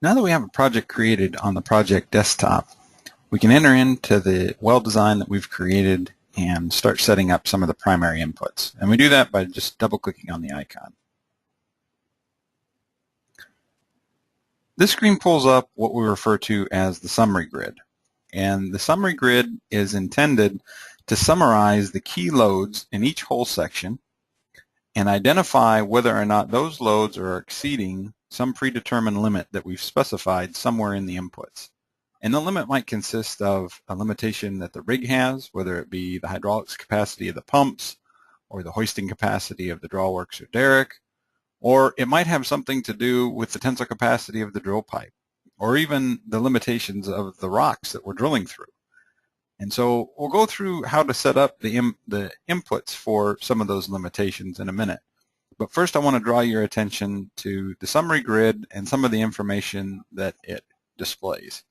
Now that we have a project created on the project desktop, we can enter into the well design that we've created and start setting up some of the primary inputs. And we do that by just double-clicking on the icon. This screen pulls up what we refer to as the summary grid. And the summary grid is intended to summarize the key loads in each whole section and identify whether or not those loads are exceeding some predetermined limit that we've specified somewhere in the inputs. And the limit might consist of a limitation that the rig has, whether it be the hydraulics capacity of the pumps or the hoisting capacity of the drawworks or derrick, or it might have something to do with the tensile capacity of the drill pipe, or even the limitations of the rocks that we're drilling through. And so we'll go through how to set up the inputs for some of those limitations in a minute. But first I want to draw your attention to the summary grid and some of the information that it displays.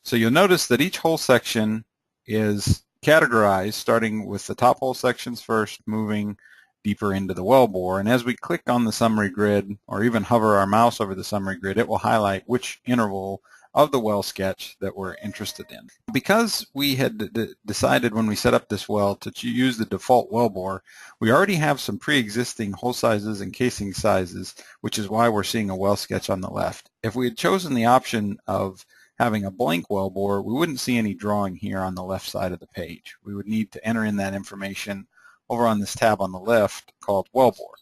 So you'll notice that each whole section is categorized, starting with the top hole sections first, moving deeper into the wellbore. And as we click on the summary grid, or even hover our mouse over the summary grid, it will highlight which interval of the well sketch that we're interested in. Because we had decided when we set up this well to use the default wellbore, we already have some pre-existing hole sizes and casing sizes, which is why we're seeing a well sketch on the left. If we had chosen the option of having a blank wellbore, we wouldn't see any drawing here on the left side of the page. We would need to enter in that information over on this tab on the left called wellbore.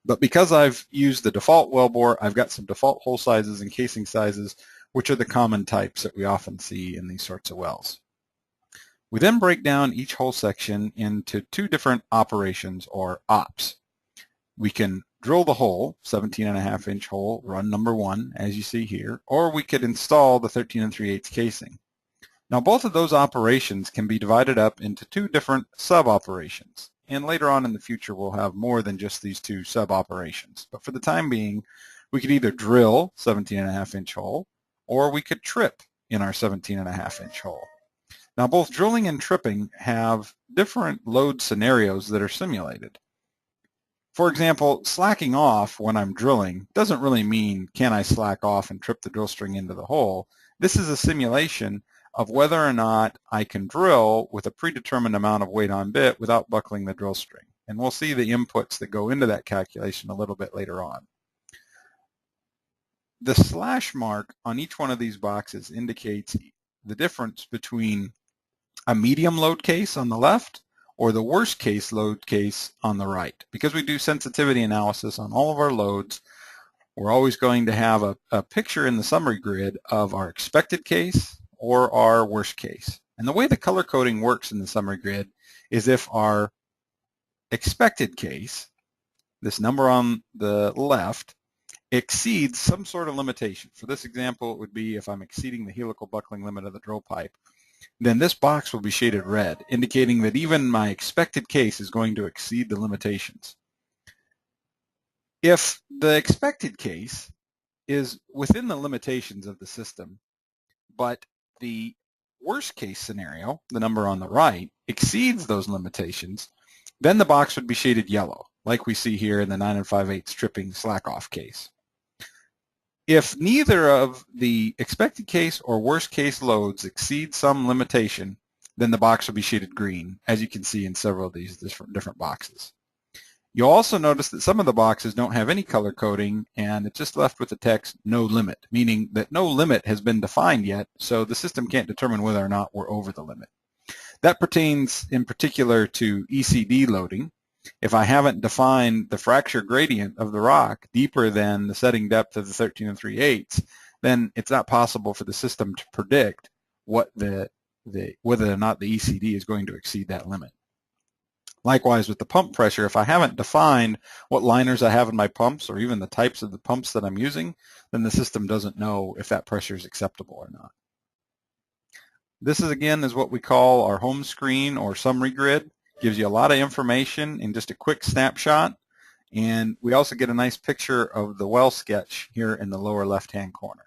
But because I've used the default wellbore, I've got some default hole sizes and casing sizes, which are the common types that we often see in these sorts of wells. We then break down each hole section into two different operations, or ops. We can drill the hole, 17.5 inch hole, run number 1, as you see here, or we could install the 13 3/8 casing. Now both of those operations can be divided up into two different sub-operations, and later on in the future we'll have more than just these two sub-operations. But for the time being, we could either drill 17.5 inch hole, or we could trip in our 17.5 inch hole. Now both drilling and tripping have different load scenarios that are simulated. For example, slacking off when I'm drilling doesn't really mean can I slack off and trip the drill string into the hole. This is a simulation of whether or not I can drill with a predetermined amount of weight on bit without buckling the drill string. And we'll see the inputs that go into that calculation a little bit later on. The slash mark on each one of these boxes indicates the difference between a medium load case on the left or the worst case load case on the right. Because we do sensitivity analysis on all of our loads, we're always going to have a picture in the summary grid of our expected case or our worst case. And the way the color coding works in the summary grid is if our expected case, this number on the left, exceeds some sort of limitation. For this example, it would be if I'm exceeding the helical buckling limit of the drill pipe, then this box will be shaded red, indicating that even my expected case is going to exceed the limitations. If the expected case is within the limitations of the system, but the worst case scenario, the number on the right, exceeds those limitations, then the box would be shaded yellow, like we see here in the 9 5/8 tripping slack off case. If neither of the expected case or worst case loads exceed some limitation, then the box will be shaded green, as you can see in several of these different boxes. You'll also notice that some of the boxes don't have any color coding, and it's just left with the text no limit, meaning that no limit has been defined yet, so the system can't determine whether or not we're over the limit. That pertains in particular to ECD loading. If I haven't defined the fracture gradient of the rock deeper than the setting depth of the 13 3/8, then it's not possible for the system to predict whether or not the ECD is going to exceed that limit. Likewise with the pump pressure, if I haven't defined what liners I have in my pumps or even the types of the pumps that I'm using, then the system doesn't know if that pressure is acceptable or not. This is what we call our home screen or summary grid. Gives you a lot of information in just a quick snapshot, and we also get a nice picture of the well sketch here in the lower left-hand corner.